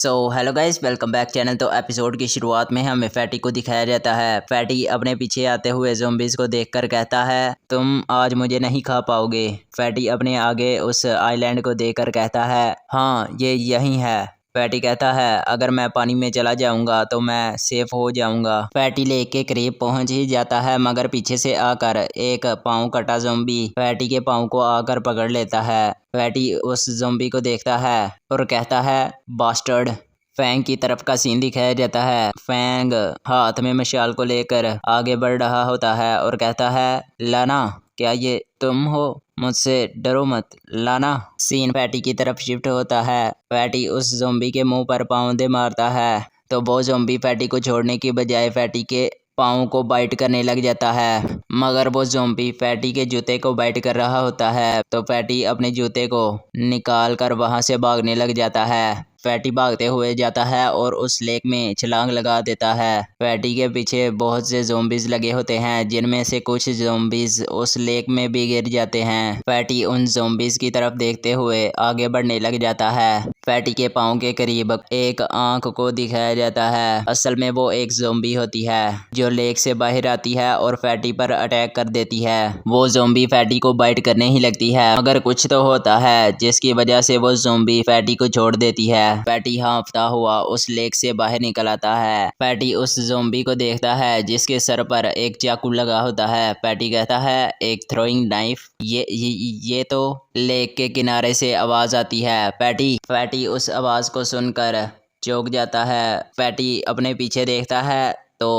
Hello guys, welcome back channel. तो episode की शुरुआत में हमें फैटी को दिखाया जाता है। फैटी अपने पीछे आते हुए ज़ॉम्बीज़ को देखकर कहता है, तुम आज मुझे नहीं खा पाओगे। फैटी अपने आगे उस आइलैंड को देखकर कहता है, हाँ ये यहीं है। फैटी कहता है, अगर मैं पानी में चला जाऊंगा तो मैं सेफ हो जाऊंगा। फैटी लेक के करीब पहुंच ही जाता है, मगर पीछे से आकर एक पाँव कटा ज़ॉम्बी फैटी के पाँव को आकर पकड़ लेता है। फैटी उस ज़ॉम्बी को देखता है और कहता है, बास्टर्ड। फैंग की तरफ का सीन दिखाया जाता है। फैंग हाथ में मशाल को लेकर आगे बढ़ रहा होता है और कहता है, लाना क्या ये तुम हो? मुझसे डरो मत लाना। सीन फैटी की तरफ शिफ्ट होता है। फैटी उस ज़ॉम्बी के मुंह पर पाँव दे मारता है तो वो ज़ॉम्बी फैटी को छोड़ने की बजाय फैटी के पाँव को बाइट करने लग जाता है, मगर वो ज़ॉम्बी फैटी के जूते को बाइट कर रहा होता है। तो फैटी अपने जूते को निकाल कर वहाँ से भागने लग जाता है। फैटी भागते हुए जाता है और उस लेक में छलांग लगा देता है। फैटी के पीछे बहुत से ज़ॉम्बीज़ लगे होते हैं, जिनमें से कुछ ज़ॉम्बीज़ उस लेक में भी गिर जाते हैं। फैटी उन ज़ॉम्बीज़ की तरफ देखते हुए आगे बढ़ने लग जाता है। फैटी के पाँव के करीब एक आंख को दिखाया जाता है। असल में वो एक ज़ॉम्बी होती है जो लेक से बाहर आती है और फैटी पर अटैक कर देती है। वो ज़ॉम्बी फैटी को बाइट करने ही लगती है, मगर कुछ तो होता है जिसकी वजह से वो ज़ॉम्बी फैटी को छोड़ देती है। फैटी हाँफता हुआ उस लेक से बाहर निकल आता है। फैटी उस ज़ॉम्बी को देखता है जिसके सर पर एक चाकू लगा होता है। फैटी कहता है, एक थ्रोइंग नाइफ। ये तो लेक के किनारे से आवाज़ आती है। फैटी उस आवाज़ को सुनकर चौंक जाता है। फैटी अपने पीछे देखता है तो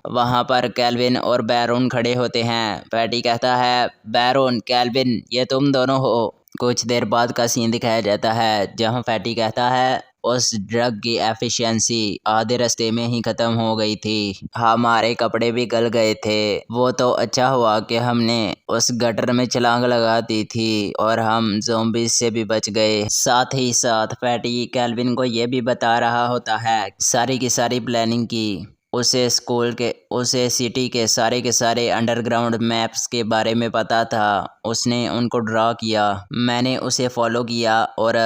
वहाँ पर कैल्विन और बैरोन खड़े होते हैं। फैटी कहता है, बैरोन, कैल्विन, ये तुम दोनों हो? कुछ देर बाद का सीन दिखाया जाता है जहाँ फैटी कहता है, उस ड्रग की एफिशिएंसी आधे रास्ते में ही ख़त्म हो गई थी। हमारे कपड़े भी गल गए थे। वो तो अच्छा हुआ कि हमने उस गटर में छलांग लगा दी थी और हम ज़ॉम्बीज़ से भी बच गए। साथ ही साथ फैटी कैल्विन को ये भी बता रहा होता है सारी की सारी प्लानिंग की। उसे सिटी के सारे अंडरग्राउंड मैप्स के बारे में पता था। उसने उनको ड्रा किया, मैंने उसे फॉलो किया और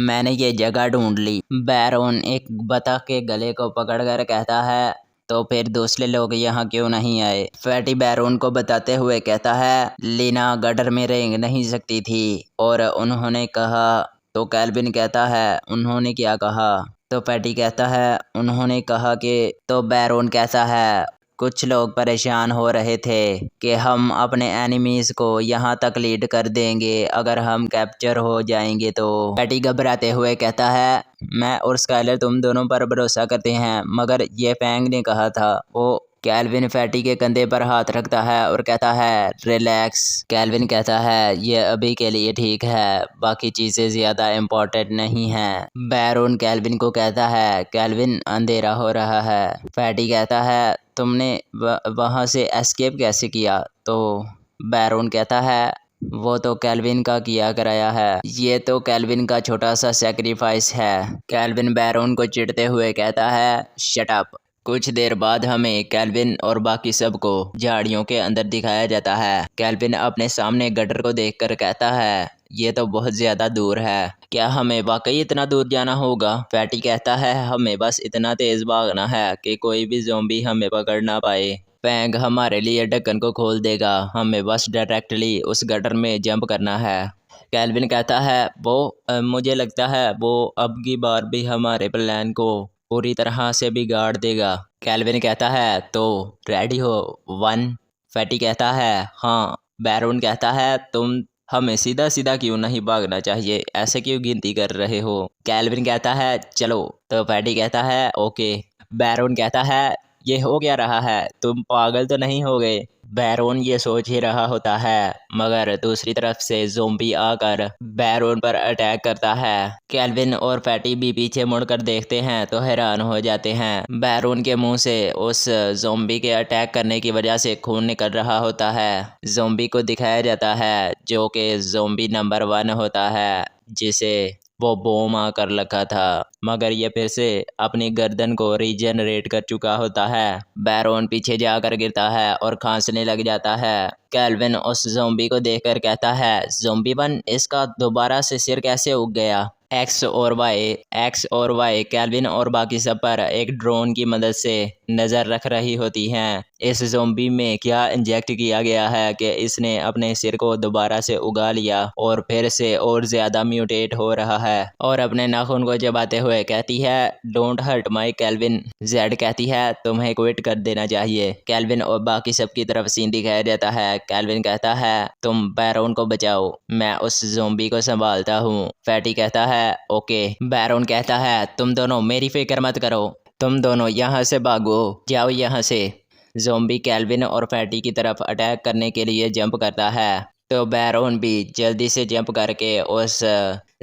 मैंने ये जगह ढूंढ ली। बैरोन एक बतख के गले को पकड़कर कहता है, तो फिर दूसरे लोग यहाँ क्यों नहीं आए? फैटी बैरोन को बताते हुए कहता है, लीना गटर में रेंग नहीं सकती थी और उन्होंने कहा। तो कैल्विन कहता है, उन्होंने क्या कहा? तो फैटी कहता है, उन्होंने कहा कि। तो बैरोन कहता है, कुछ लोग परेशान हो रहे थे कि हम अपने एनिमीज़ को यहाँ तक लीड कर देंगे अगर हम कैप्चर हो जाएंगे। तो फैटी घबराते हुए कहता है, मैं और स्काइलर तुम दोनों पर भरोसा करते हैं, मगर ये फैंग ने कहा था। वो कैल्विन फैटी के कंधे पर हाथ रखता है और कहता है, रिलैक्स। कैल्विन कहता है, ये अभी के लिए ठीक है, बाकी चीज़ें ज़्यादा इम्पोर्टेंट नहीं हैं। बैरोन कैल्विन को कहता है, कैल्विन अंधेरा हो रहा है। फैटी कहता है, तुमने वहाँ से एस्केप कैसे किया? तो बैरोन कहता है, वो तो कैल्विन का किया कराया है। ये तो कैल्विन का छोटा सा सेक्रीफाइस है। कैल्विन बैरोन को चिढ़ते हुए कहता है, शट अप। कुछ देर बाद हमें कैल्विन और बाकी सबको झाड़ियों के अंदर दिखाया जाता है। कैल्विन अपने सामने गटर को देखकर कहता है, ये तो बहुत ज़्यादा दूर है। क्या हमें वाकई इतना दूर जाना होगा? फैटी कहता है, हमें बस इतना तेज़ भागना है कि कोई भी ज़ॉम्बी हमें पकड़ ना पाए। फैंग हमारे लिए ढक्कन को खोल देगा, हमें बस डायरेक्टली उस गटर में जंप करना है। कैल्विन कहता है, मुझे लगता है वो अब की बार भी हमारे प्लान को पूरी तरह से बिगाड़ देगा। कैल्विन कहता है, तो रेडी हो? 1। फैटी कहता है, हाँ। बैरोन कहता है, तुम हमें सीधा सीधा क्यों नहीं भागना चाहिए, ऐसे क्यों गिनती कर रहे हो? कैल्विन कहता है, चलो। तो फैटी कहता है, ओके। बैरोन कहता है, ये हो क्या रहा है? तुम पागल तो नहीं हो गए? बैरोन ये सोच ही रहा होता है, मगर दूसरी तरफ से ज़ॉम्बी आकर बैरोन पर अटैक करता है। कैल्विन और फैटी भी पीछे मुड़कर देखते हैं तो हैरान हो जाते हैं। बैरोन के मुंह से उस ज़ॉम्बी के अटैक करने की वजह से खून निकल रहा होता है। ज़ॉम्बी को दिखाया जाता है जो कि ज़ॉम्बी नंबर 1 होता है, जिसे वो बोम आकर रखा था, मगर ये फिर से अपनी गर्दन को रीजनरेट कर चुका होता है। बैरोन पीछे जाकर गिरता है और खांसने लग जाता है। कैल्विन उस ज़ॉम्बी को देखकर कहता है, ज़ॉम्बी 1, इसका दोबारा से सिर कैसे उग गया? एक्स और वाई कैल्विन और बाकी सब पर एक ड्रोन की मदद से नज़र रख रही होती हैं। इस ज़ोंबी में क्या इंजेक्ट किया गया है कि इसने अपने सिर को दोबारा से उगा लिया और फिर से और ज़्यादा म्यूटेट हो रहा है और अपने नाखून को चबाते हुए कहती है डोंट हर्ट माई कैल्विन। जेड कहती है तुम्हें क्विट कर देना चाहिए। कैल्विन और बाकी सब की तरफ सीन दिखाया जाता है। कैल्विन कहता है तुम बैरोन को बचाओ, मैं उस ज़ोंबी को संभालता हूँ। फैटी कहता है ओके। बैरोन कहता है तुम दोनों मेरी फिक्र मत करो, तुम दोनों यहाँ से भागो, जाओ यहाँ से। ज़ोंबी कैल्विन और फैटी की तरफ अटैक करने के लिए जंप करता है तो बैरोन भी जल्दी से जंप करके उस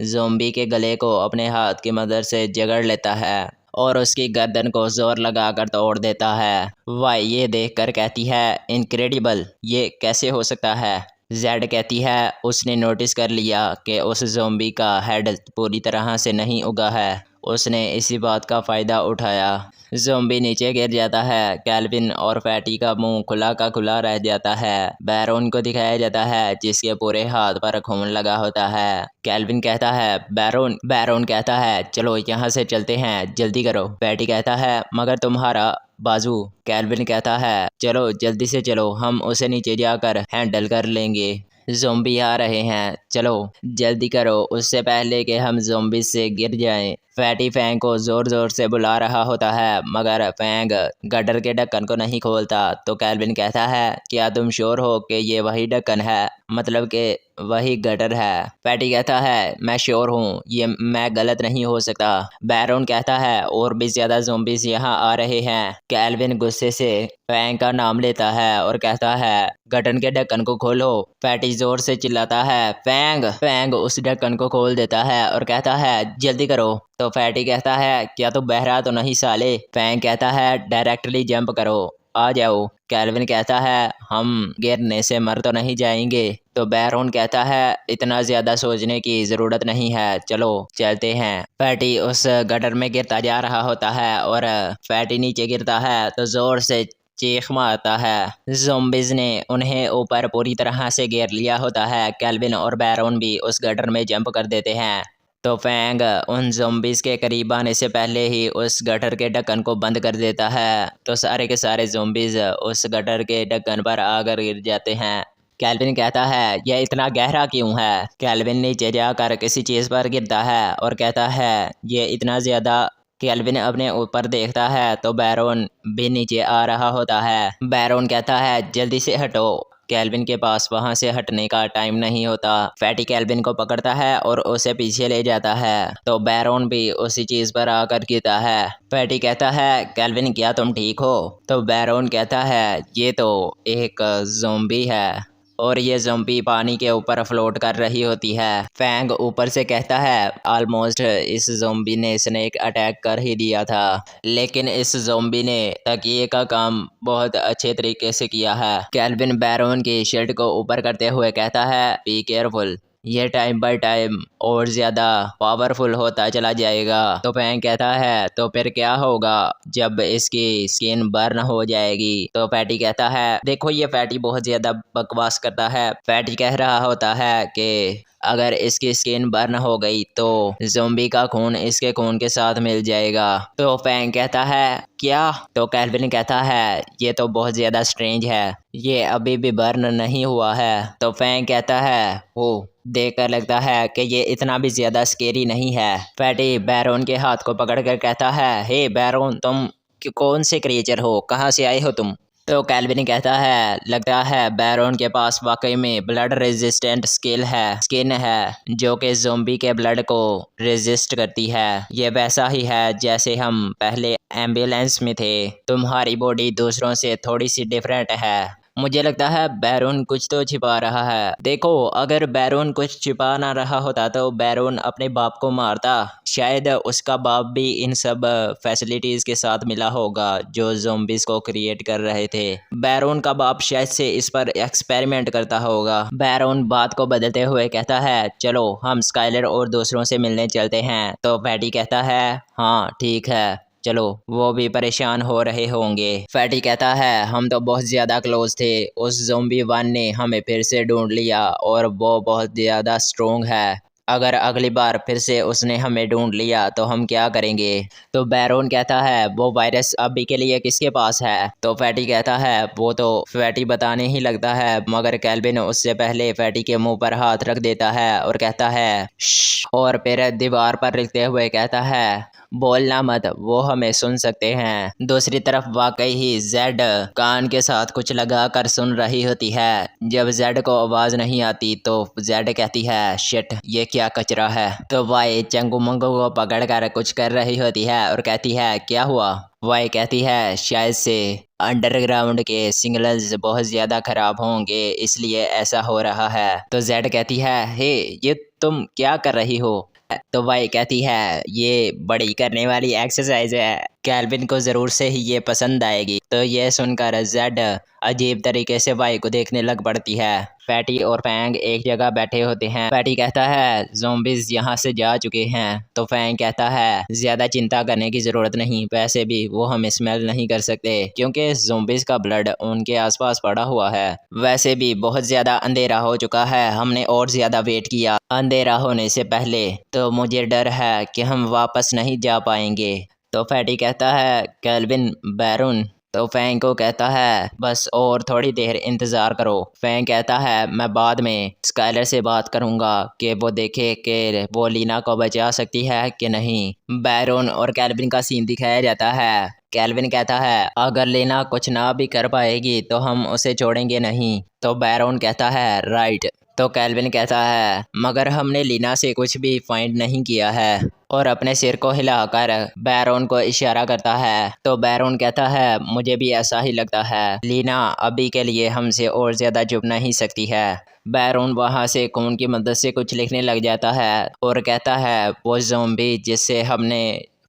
ज़ोंबी के गले को अपने हाथ की मदद से जकड़ लेता है और उसकी गर्दन को जोर लगाकर तोड़ देता है। वाई ये देखकर कहती है इनक्रेडिबल, ये कैसे हो सकता है। जेड कहती है उसने नोटिस कर लिया कि उस ज़ोंबी का हेड पूरी तरह से नहीं उगा है, उसने इसी बात का फ़ायदा उठाया। ज़ोंबी नीचे गिर जाता है। कैल्विन और फैटी का मुंह खुला का खुला रह जाता है। बैरोन को दिखाया जाता है जिसके पूरे हाथ पर खून लगा होता है। कैल्विन कहता है बैरोन कहता है चलो यहाँ से चलते हैं, जल्दी करो। फैटी कहता है मगर तुम्हारा बाजू। कैल्विन कहता है चलो जल्दी से चलो, हम उसे नीचे जाकर हैंडल कर लेंगे, ज़ोंबी आ रहे हैं, चलो जल्दी करो उससे पहले कि हम ज़ोंबी से गिर जाएं। फैटी फैंग को ज़ोर ज़ोर से बुला रहा होता है मगर फैंग गटर के ढक्कन को नहीं खोलता। तो कैल्विन कहता है क्या तुम श्योर हो कि ये वही ढक्कन है, मतलब कि वही गटर है। फैटी कहता है मैं श्योर हूँ, ये मैं गलत नहीं हो सकता। बैरोन कहता है और भी ज़्यादा ज़ोंबीज़ यहाँ आ रहे हैं। कैल्विन गुस्से से फैंग का नाम लेता है और कहता है गटन के ढक्कन को खोलो। फैटी जोर से चिल्लाता है फैंग उस ढक्कन को खोल देता है और कहता है जल्दी करो। तो फैटी कहता है क्या तू बहरा तो नहीं साले। फैंग कहता है डायरेक्टली जंप करो, आ जाओ। कैल्विन कहता है हम गिरने से मर तो नहीं जाएंगे। तो बैरोन कहता है इतना ज़्यादा सोचने की ज़रूरत नहीं है, चलो चलते हैं। फैटी उस गटर में गिरता जा रहा होता है और फैटी नीचे गिरता है तो ज़ोर से चीख मारता है। ज़ोंबीज़ ने उन्हें ऊपर पूरी तरह से घेर लिया होता है। कैल्विन और बैरोन भी उस गटर में जंप कर देते हैं। तो फैंग उन ज़ोंबीज़ के करीब आने से पहले ही उस गटर के ढक्कन को बंद कर देता है तो सारे के सारे ज़ोंबीज़ उस गटर के ढक्कन पर आकर गिर जाते हैं। कैल्विन कहता है यह इतना गहरा क्यों है। कैल्विन नीचे जाकर किसी चीज़ पर गिरता है और कहता है ये इतना ज़्यादा। कैल्विन अपने ऊपर देखता है तो बैरोन भी नीचे आ रहा होता है। बैरोन कहता है जल्दी से हटो। कैल्विन के पास वहां से हटने का टाइम नहीं होता। फैटी कैल्विन को पकड़ता है और उसे पीछे ले जाता है तो बैरोन भी उसी चीज़ पर आकर गिरता है। फैटी कहता है कैल्विन क्या तुम ठीक हो। तो बैरोन कहता है ये तो एक ज़ोंबी है और ये ज़ोंबी पानी के ऊपर फ्लोट कर रही होती है। फैंग ऊपर से कहता है ऑलमोस्ट इस ज़ोंबी ने स्नेक अटैक कर ही दिया था, लेकिन इस ज़ोंबी ने तकिए का काम बहुत अच्छे तरीके से किया है। कैल्विन बैरोन की शर्ट को ऊपर करते हुए कहता है बी केयरफुल, ये टाइम बाय टाइम और ज़्यादा पावरफुल होता चला जाएगा। तो फैंग कहता है तो फिर क्या होगा जब इसकी स्किन बर्न हो जाएगी। तो फैटी कहता है देखो ये फैटी बहुत ज़्यादा बकवास करता है। फैटी कह रहा होता है कि अगर इसकी स्किन बर्न हो गई तो ज़ोंबी का खून इसके खून के साथ मिल जाएगा। तो फैंग कहता है क्या। तो कैल्विन कहता है ये तो बहुत ज़्यादा स्ट्रेंज है, ये अभी भी बर्न नहीं हुआ है। तो फैंग कहता है वो देखकर लगता है कि ये इतना भी ज़्यादा स्केरी नहीं है। फैटी बैरोन के हाथ को पकड़कर कहता है हे बैरोन तुम कौन से क्रिएचर हो, कहाँ से आए हो तुम। तो कैल्विन कहता है लगता है बैरोन के पास वाकई में ब्लड रेजिस्टेंट स्किन है जो कि ज़ोंबी के ब्लड को रेजिस्ट करती है। ये वैसा ही है जैसे हम पहले एम्बुलेंस में थे, तुम्हारी बॉडी दूसरों से थोड़ी सी डिफरेंट है। मुझे लगता है बैरोन कुछ तो छिपा रहा है। देखो अगर बैरोन कुछ छिपा ना रहा होता तो बैरोन अपने बाप को मारता, शायद उसका बाप भी इन सब फैसिलिटीज़ के साथ मिला होगा जो ज़ोंबीज़ को क्रिएट कर रहे थे। बैरोन का बाप शायद से इस पर एक्सपेरिमेंट करता होगा। बैरोन बात को बदलते हुए कहता है चलो हम स्काइलर और दूसरों से मिलने चलते हैं। तो फैटी कहता है हाँ ठीक है चलो, वो भी परेशान हो रहे होंगे। फैटी कहता है हम तो बहुत ज़्यादा क्लोज थे, उस ज़ोंबी वन ने हमें फिर से ढूंढ लिया और वो बहुत ज़्यादा स्ट्रोंग है, अगर अगली बार फिर से उसने हमें ढूंढ लिया तो हम क्या करेंगे। तो बैरोन कहता है वो वायरस अभी के लिए किसके पास है। तो फैटी कहता है वो तो फैटी बताने ही लगता है, मगर कैल्विन उससे पहले फैटी के मुंह पर हाथ रख देता है और कहता है श्श, और फिर दीवार पर लिखते हुए कहता है बोलना मत, वो हमें सुन सकते हैं। दूसरी तरफ वाकई ही जेड कान के साथ कुछ लगा कर सुन रही होती है। जब जेड को आवाज नहीं आती तो जेड कहती है शिट, ये क्या कचरा है। तो वाई चंगू मंगू को पकड़ कर कुछ कर रही होती है और कहती है क्या हुआ। वाई कहती है शायद से अंडरग्राउंड के सिग्नल्स बहुत ज्यादा खराब होंगे, इसलिए ऐसा हो रहा है। तो जेड कहती है हे ये तुम क्या कर रही हो। तो वाई कहती है ये बड़ी करने वाली एक्सरसाइज है, कैल्विन को ज़रूर से ही ये पसंद आएगी। तो ये सुनकर जेड अजीब तरीके से वाई को देखने लग पड़ती है। फैटी और फैंग एक जगह बैठे होते हैं। फैटी कहता है ज़ॉम्बीज़ यहाँ से जा चुके हैं। तो फैंग कहता है ज़्यादा चिंता करने की ज़रूरत नहीं, वैसे भी वो हमें स्मेल नहीं कर सकते क्योंकि ज़ॉम्बीज़ का ब्लड उनके आसपास पड़ा हुआ है। वैसे भी बहुत ज़्यादा अंधेरा हो चुका है, हमने और ज़्यादा वेट किया अंधेरा होने से पहले, तो मुझे डर है कि हम वापस नहीं जा पाएंगे। तो फैटी कहता है कैल्विन बैरून। तो फैंग को कहता है बस और थोड़ी देर इंतज़ार करो। फैंग कहता है मैं बाद में स्काइलर से बात करूंगा कि वो देखे कि वो लीना को बचा सकती है कि नहीं। बैरून और कैल्विन का सीन दिखाया जाता है। कैल्विन कहता है अगर लीना कुछ ना भी कर पाएगी तो हम उसे छोड़ेंगे नहीं। तो बैरून कहता है राइट। तो कैल्विन कहता है मगर हमने लीना से कुछ भी फाइंड नहीं किया है, और अपने सिर को हिलाकर बैरोन को इशारा करता है। तो बैरोन कहता है मुझे भी ऐसा ही लगता है, लीना अभी के लिए हमसे और ज़्यादा छुप नहीं सकती है। बैरोन वहाँ से खून की मदद से कुछ लिखने लग जाता है और कहता है वो ज़ॉम्बी जिससे हमने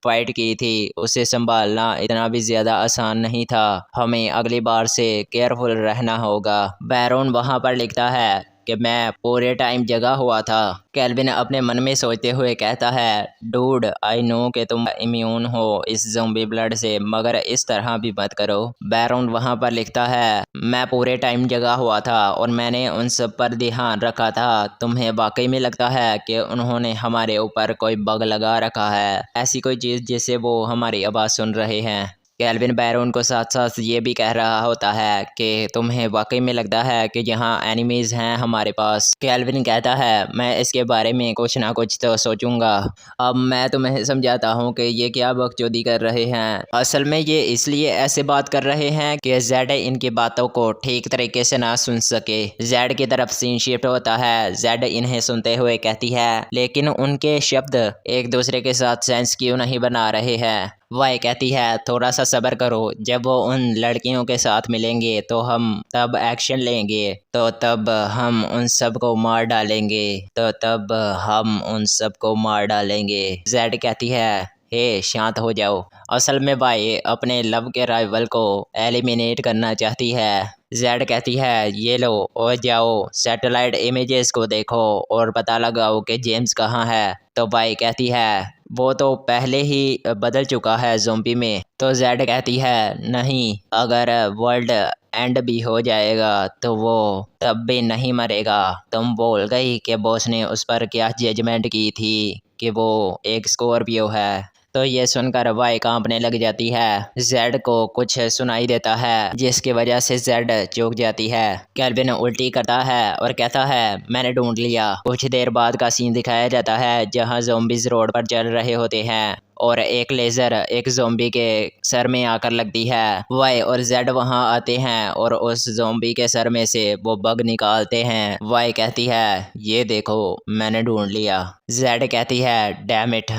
फाइट की थी उसे संभालना इतना भी ज़्यादा आसान नहीं था, हमें अगली बार से केयरफुल रहना होगा। बैरोन वहाँ पर लिखता है कि मैं पूरे टाइम जगा हुआ था। कैल्विन अपने मन में सोचते हुए कहता है डूड आई नो कि तुम इम्यून हो इस ज़ॉम्बी ब्लड से, मगर इस तरह भी मत करो। बैरोन वहाँ पर लिखता है मैं पूरे टाइम जगा हुआ था और मैंने उन सब पर ध्यान रखा था, तुम्हें वाकई में लगता है कि उन्होंने हमारे ऊपर कोई बग लगा रखा है, ऐसी कोई चीज़ जिससे वो हमारी आवाज़ सुन रहे हैं। कैल्विन बैरोन को साथ साथ ये भी कह रहा होता है कि तुम्हें वाकई में लगता है कि यहाँ एनिमीज़ हैं हमारे पास। कैल्विन कहता है मैं इसके बारे में कुछ ना कुछ तो सोचूंगा। अब मैं तुम्हें समझाता हूँ कि ये क्या बकचोदी कर रहे हैं। असल में ये इसलिए ऐसे बात कर रहे हैं कि जेड इनकी बातों को ठीक तरीके से ना सुन सके। जेड की तरफ सीन शिफ्ट होता है। जेड इन्हें सुनते हुए कहती है लेकिन उनके शब्द एक दूसरे के साथ सेंस क्यों नहीं बना रहे हैं। वाई कहती है थोड़ा सा सब्र करो, जब वो उन लड़कियों के साथ मिलेंगे तो हम तब एक्शन लेंगे, तो तब हम उन सब को मार डालेंगे, तो तब हम उन सब को मार डालेंगे। जेड कहती है हे शांत हो जाओ। असल में वाई अपने लव के राइवल को एलिमिनेट करना चाहती है। जेड कहती है ये लो और जाओ सैटेलाइट इमेजेस को देखो और पता लगाओ कि जेम्स कहाँ है। तो वाई कहती है वो तो पहले ही बदल चुका है ज़ॉम्बी में। तो जेड कहती है नहीं, अगर वर्ल्ड एंड भी हो जाएगा तो वो तब भी नहीं मरेगा। तुम बोल गई कि बॉस ने उस पर क्या जजमेंट की थी कि वो एक स्कॉर्पियो है। तो ये सुनकर वाई कांपने लग जाती है। जेड को कुछ सुनाई देता है जिसकी वजह से जेड चौंक जाती है। कैल्विन उल्टी करता है और कहता है मैंने ढूंढ लिया। कुछ देर बाद का सीन दिखाया जाता है जहां ज़ॉम्बीज़ रोड पर चल रहे होते हैं और एक लेज़र एक ज़ॉम्बी के सर में आकर लगती है। वाई और जेड वहां आते हैं और उस ज़ॉम्बी के सर में से वो बग निकालते हैं। वाई कहती है ये देखो मैंने ढूंढ लिया। जेड कहती है डैम इट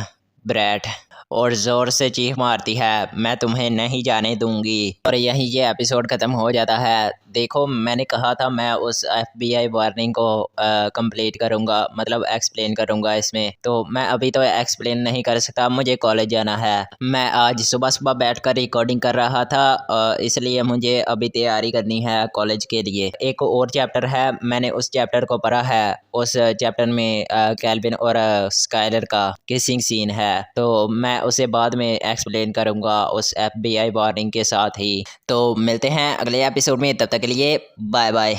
ब्रैट, और ज़ोर से चीख मारती है मैं तुम्हें नहीं जाने दूंगी। और यहीं ये एपिसोड ख़त्म हो जाता है। देखो मैंने कहा था मैं उस FBI वार्निंग को कंप्लीट करूँगा, मतलब एक्सप्लेन करूँगा इसमें, तो मैं अभी तो एक्सप्लेन नहीं कर सकता, मुझे कॉलेज जाना है। मैं आज सुबह सुबह बैठकर रिकॉर्डिंग कर रहा था, इसलिए मुझे अभी तैयारी करनी है कॉलेज के लिए। एक और चैप्टर है, मैंने उस चैप्टर को पढ़ा है। उस चैप्टर में कैल्विन और स्काइलर का किसिंग सीन है, तो मैं उसे बाद में एक्सप्लेन करूँगा उस FBI वार्निंग के साथ ही। तो मिलते हैं अगले एपिसोड में, तब तक के लिए bye bye.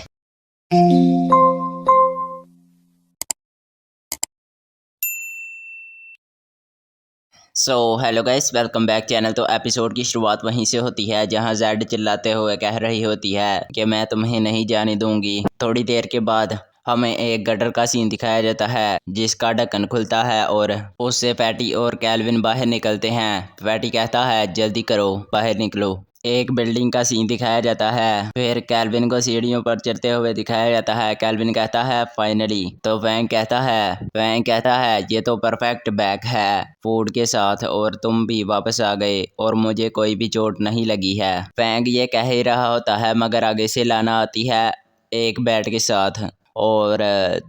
So hello guys, welcome back channel. तो एपिसोड की शुरुआत वहीं से होती है जहां जेड चिल्लाते हुए कह रही होती है कि मैं तुम्हें नहीं जाने दूंगी। थोड़ी देर के बाद हमें एक गटर का सीन दिखाया जाता है जिसका ढक्कन खुलता है और उससे पैटी और कैल्विन बाहर निकलते हैं। पैटी कहता है जल्दी करो, बाहर निकलो। एक बिल्डिंग का सीन दिखाया जाता है, फिर कैल्विन को सीढ़ियों पर चढ़ते हुए दिखाया जाता है। कैल्विन कहता है फाइनली। तो वैंग कहता है ये तो परफेक्ट बैग है फूड के साथ और तुम भी वापस आ गए और मुझे कोई भी चोट नहीं लगी है। वैंग ये कह ही रहा होता है मगर आगे से लाना आती है एक बैट के साथ और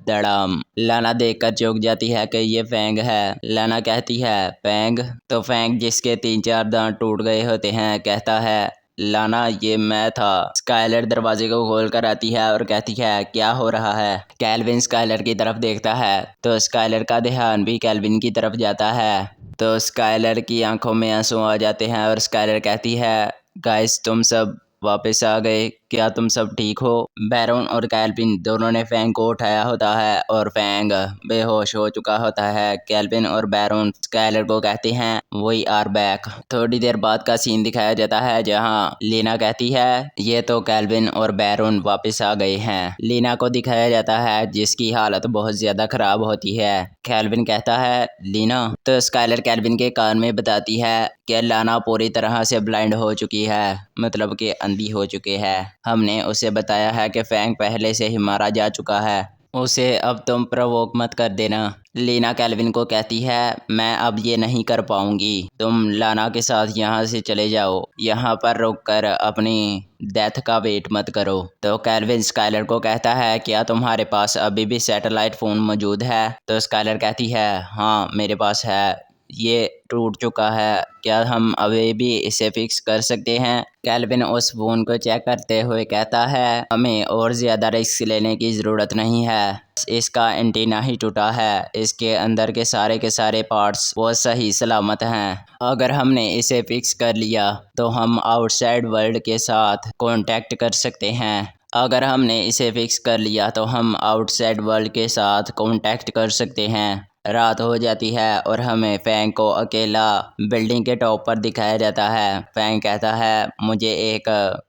धड़ाम। लाना देखकर चौंक जाती है कि ये फैंग है। लाना कहती है फैंग। तो फैंग जिसके 3-4 दांत टूट गए होते हैं कहता है लाना ये मैं था। स्काइलर दरवाजे को खोल कर आती है और कहती है क्या हो रहा है। कैल्विन स्काइलर की तरफ देखता है तो स्काइलर का ध्यान भी कैल्विन की तरफ जाता है। तो स्काइलर की आंखों में आंसू आ जाते हैं और स्काइलर कहती है गाइस तुम सब वापस आ गए, क्या तुम सब ठीक हो। बैरोन और कैल्विन दोनों ने फैंग को उठाया होता है और फैंग बेहोश हो चुका होता है। कैल्विन और बैरोन स्काइलर को कहते हैं वी आर बैक। थोड़ी देर बाद का सीन दिखाया जाता है जहां लीना कहती है ये तो कैल्विन और बैरोन वापस आ गए हैं। लीना को दिखाया जाता है जिसकी हालत बहुत ज्यादा खराब होती है। कैल्विन कहता है लीना। तो स्काइलर कैल्विन के कान में बताती है कि लाना पूरी तरह से ब्लाइंड हो चुकी है, मतलब कि अंधी हो चुकी है। हमने उसे बताया है कि फैंग पहले से ही मारा जा चुका है, उसे अब तुम प्रवोक मत कर देना। लीना कैल्विन को कहती है मैं अब ये नहीं कर पाऊंगी, तुम लाना के साथ यहाँ से चले जाओ, यहाँ पर रुक कर अपनी डेथ का वेट मत करो। तो कैल्विन स्काइलर को कहता है क्या तुम्हारे पास अभी भी सैटेलाइट फ़ोन मौजूद है। तो स्काइलर कहती है हाँ मेरे पास है, ये टूट चुका है, क्या हम अभी भी इसे फिक्स कर सकते हैं। कैल्विन उस फोन को चेक करते हुए कहता है हमें और ज़्यादा रिस्क लेने की ज़रूरत नहीं है, इसका एंटीना ही टूटा है, इसके अंदर के सारे पार्ट्स वो सही सलामत हैं। अगर हमने इसे फिक्स कर लिया तो हम आउटसाइड वर्ल्ड के साथ कांटेक्ट कर सकते हैं। अगर हमने इसे फिक्स कर लिया तो हम आउटसाइड वर्ल्ड के साथ कांटेक्ट कर सकते हैं। रात हो जाती है और हमें फैंग को अकेला बिल्डिंग के टॉप पर दिखाया जाता है। फैंग कहता है मुझे एक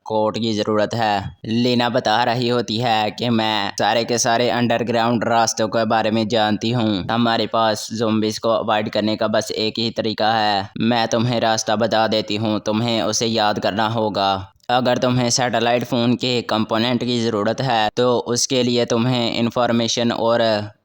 कोट की ज़रूरत है। लीना बता रही होती है कि मैं सारे के सारे अंडरग्राउंड रास्तों के बारे में जानती हूँ, हमारे पास ज़ोंबीज़ को अवॉइड करने का बस एक ही तरीका है, मैं तुम्हें रास्ता बता देती हूँ, तुम्हें उसे याद करना होगा। अगर तुम्हें सैटेलाइट फ़ोन के कंपोनेंट की ज़रूरत है तो उसके लिए तुम्हें इंफॉर्मेशन और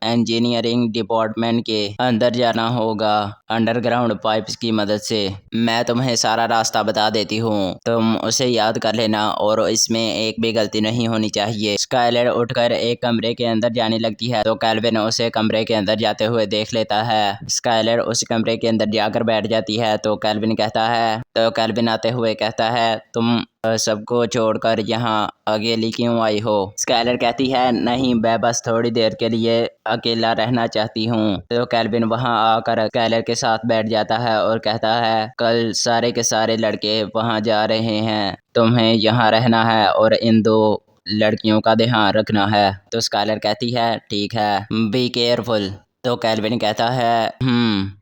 इंजीनियरिंग डिपार्टमेंट के अंदर जाना होगा अंडरग्राउंड पाइप्स की मदद से। मैं तुम्हें सारा रास्ता बता देती हूँ, तुम उसे याद कर लेना और इसमें एक भी गलती नहीं होनी चाहिए। स्काइलर उठकर एक कमरे के अंदर जाने लगती है तो कैल्विन उसे कमरे के अंदर जाते हुए देख लेता है। स्काइलर उस कमरे के अंदर जाकर बैठ जाती है तो कैल्विन आते हुए कहता है तुम सबको छोड़कर यहाँ अकेली क्यों आई हो। स्काइलर कहती है नहीं, मैं बस थोड़ी देर के लिए अकेला रहना चाहती हूँ। तो कैल्विन वहाँ आकर स्काइलर के साथ बैठ जाता है और कहता है कल सारे के सारे लड़के वहाँ जा रहे हैं, तुम्हें यहाँ रहना है और इन 2 लड़कियों का ध्यान रखना है। तो स्काइलर कहती है ठीक है, बी केयरफुल। तो कैल्विन कहता है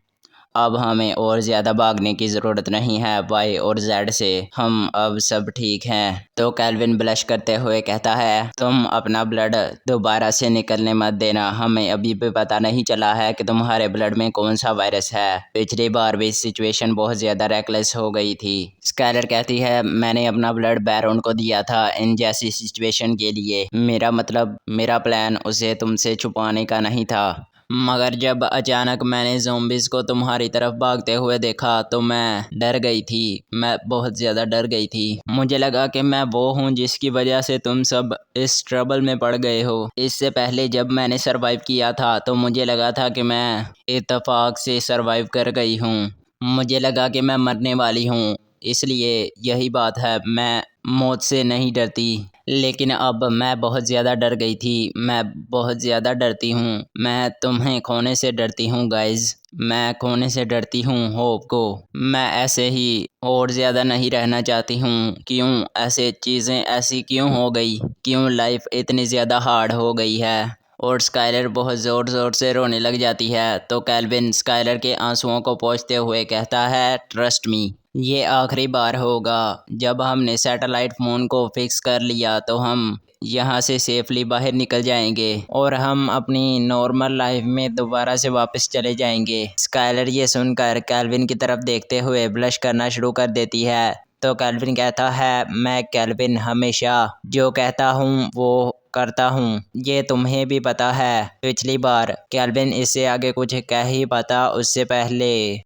अब हमें और ज़्यादा भागने की ज़रूरत नहीं है, वाई और जेड से हम अब सब ठीक हैं। तो कैल्विन ब्लश करते हुए कहता है तुम अपना ब्लड दोबारा से निकलने मत देना, हमें अभी भी पता नहीं चला है कि तुम्हारे ब्लड में कौन सा वायरस है, पिछली बार भी सिचुएशन बहुत ज़्यादा रेकलेस हो गई थी। स्काइलर कहती है मैंने अपना ब्लड बैरोन को दिया था इन जैसी सिचुएशन के लिए, मेरा प्लान उसे तुमसे छुपाने का नहीं था, मगर जब अचानक मैंने ज़ोंबीज़ को तुम्हारी तरफ भागते हुए देखा तो मैं डर गई थी, मैं बहुत ज़्यादा डर गई थी। मुझे लगा कि मैं वो हूँ जिसकी वजह से तुम सब इस ट्रबल में पड़ गए हो। इससे पहले जब मैंने सरवाइव किया था तो मुझे लगा था कि मैं इत्तेफाक से सरवाइव कर गई हूँ, मुझे लगा कि मैं मरने वाली हूँ, इसलिए यही बात है, मैं मौत से नहीं डरती। लेकिन अब मैं बहुत ज़्यादा डर गई थी, मैं बहुत ज़्यादा डरती हूँ, मैं तुम्हें खोने से डरती हूँ गाइज, मैं खोने से डरती हूँ होप को, मैं ऐसे ही और ज़्यादा नहीं रहना चाहती हूँ। क्यों ऐसे चीज़ें ऐसी क्यों हो गई, क्यों लाइफ इतनी ज़्यादा हार्ड हो गई है। और स्काइलर बहुत ज़ोर ज़ोर से रोने लग जाती है। तो केल्विन स्काइलर के आंसुओं को पोंछते हुए कहता है, ट्रस्ट मी, ये आखिरी बार होगा। जब हमने सैटेलाइट फ़ोन को फिक्स कर लिया तो हम यहाँ से सेफली बाहर निकल जाएंगे और हम अपनी नॉर्मल लाइफ में दोबारा से वापस चले जाएंगे। स्काइलर ये सुनकर केल्विन की तरफ देखते हुए ब्लश करना शुरू कर देती है। तो केल्विन कहता है, मैं केल्विन हमेशा जो कहता हूँ वो करता हूँ, ये तुम्हें भी पता है। पिछली बार केल्विन इससे आगे कुछ कह ही पाता उससे पहले।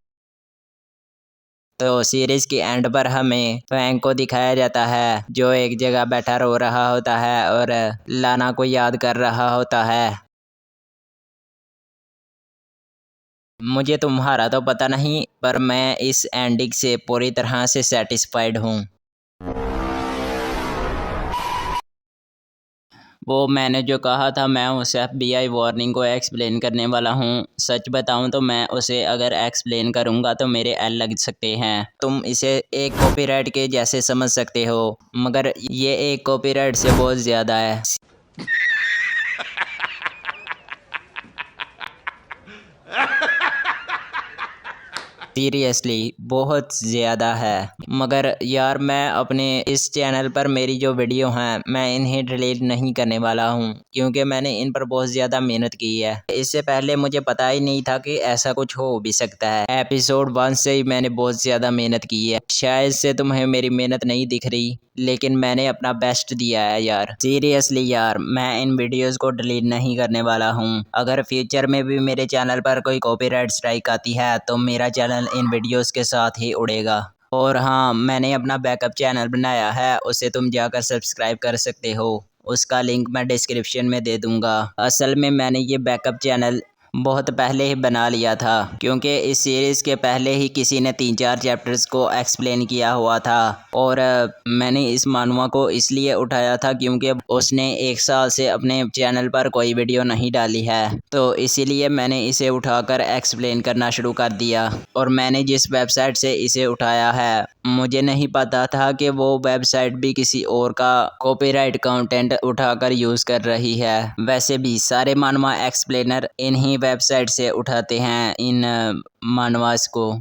तो सीरीज़ की एंड पर हमें फैंग को दिखाया जाता है जो एक जगह बैठा रो रहा होता है और लाना को याद कर रहा होता है। मुझे तुम्हारा तो पता नहीं, पर मैं इस एंडिंग से पूरी तरह से सेटिस्फाइड हूँ। वो मैंने जो कहा था मैं उस FBI वार्निंग को एक्सप्लेन करने वाला हूँ। सच बताऊँ तो मैं उसे अगर एक्सप्लेन करूँगा तो मेरे एल लग सकते हैं। तुम इसे एक कॉपीराइट के जैसे समझ सकते हो, मगर ये एक कॉपीराइट से बहुत ज़्यादा है। सीरियसली बहुत ज़्यादा है। मगर यार मैं अपने इस चैनल पर मेरी जो वीडियो हैं मैं इन्हें डिलीट नहीं करने वाला हूँ, क्योंकि मैंने इन पर बहुत ज़्यादा मेहनत की है। इससे पहले मुझे पता ही नहीं था कि ऐसा कुछ हो भी सकता है। एपिसोड 1 से ही मैंने बहुत ज़्यादा मेहनत की है। शायद से तुम्हें मेरी मेहनत नहीं दिख रही, लेकिन मैंने अपना बेस्ट दिया है यार। सीरियसली यार मैं इन वीडियोस को डिलीट नहीं करने वाला हूँ। अगर फ्यूचर में भी मेरे चैनल पर कोई कॉपीराइट स्ट्राइक आती है तो मेरा चैनल इन वीडियोस के साथ ही उड़ेगा। और हाँ, मैंने अपना बैकअप चैनल बनाया है, उसे तुम जाकर सब्सक्राइब कर सकते हो। उसका लिंक मैं डिस्क्रिप्शन में दे दूँगा। असल में मैंने ये बैकअप चैनल बहुत पहले ही बना लिया था, क्योंकि इस सीरीज़ के पहले ही किसी ने 3-4 चैप्टर्स को एक्सप्लेन किया हुआ था। और मैंने इस मानवा को इसलिए उठाया था क्योंकि उसने 1 साल से अपने चैनल पर कोई वीडियो नहीं डाली है, तो इसीलिए मैंने इसे उठाकर एक्सप्लेन करना शुरू कर दिया। और मैंने जिस वेबसाइट से इसे उठाया है, मुझे नहीं पता था कि वो वेबसाइट भी किसी और का कॉपीराइट कंटेंट उठाकर यूज़ कर रही है। वैसे भी सारे मानवा एक्सप्लेनर इन्हीं वेबसाइट से उठाते हैं इन मानवास को।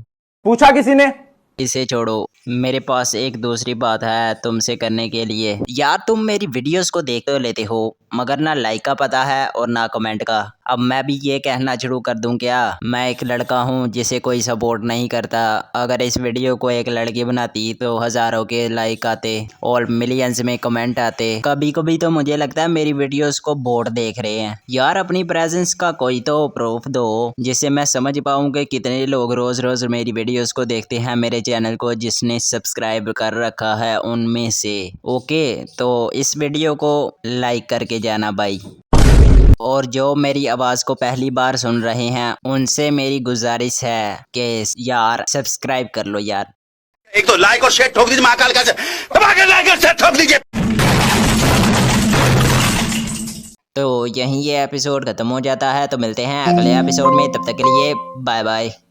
पूछा किसी ने? इसे छोड़ो, मेरे पास एक दूसरी बात है तुमसे करने के लिए। यार तुम मेरी वीडियोस को देख तो लेते हो, मगर ना लाइक का पता है और ना कमेंट का। अब मैं भी ये कहना शुरू कर दूं क्या? मैं एक लड़का हूं जिसे कोई सपोर्ट नहीं करता। अगर इस वीडियो को एक लड़की बनाती तो हज़ारों के लाइक आते और मिलियंस में कमेंट आते। कभी कभी तो मुझे लगता है मेरी वीडियोस को बोट देख रहे हैं। यार अपनी प्रेजेंस का कोई तो प्रूफ दो, जिससे मैं समझ पाऊँ कि कितने लोग रोज़ रोज़ मेरी वीडियोस को देखते हैं। मेरे चैनल को जिसने सब्सक्राइब कर रखा है उनमें से। ओके, तो इस वीडियो को लाइक करके जाना भाई। और जो मेरी आवाज़ को पहली बार सुन रहे हैं उनसे मेरी गुजारिश है कि यार सब्सक्राइब कर लो यार। एक तो लाइक और शेयर ठोक दीजिए, महाकाल का दबा के लाइक और शेयर ठोक दीजिए। तो यहीं ये एपिसोड खत्म हो जाता है। तो मिलते हैं अगले एपिसोड में, तब तक के लिए बाय बाय।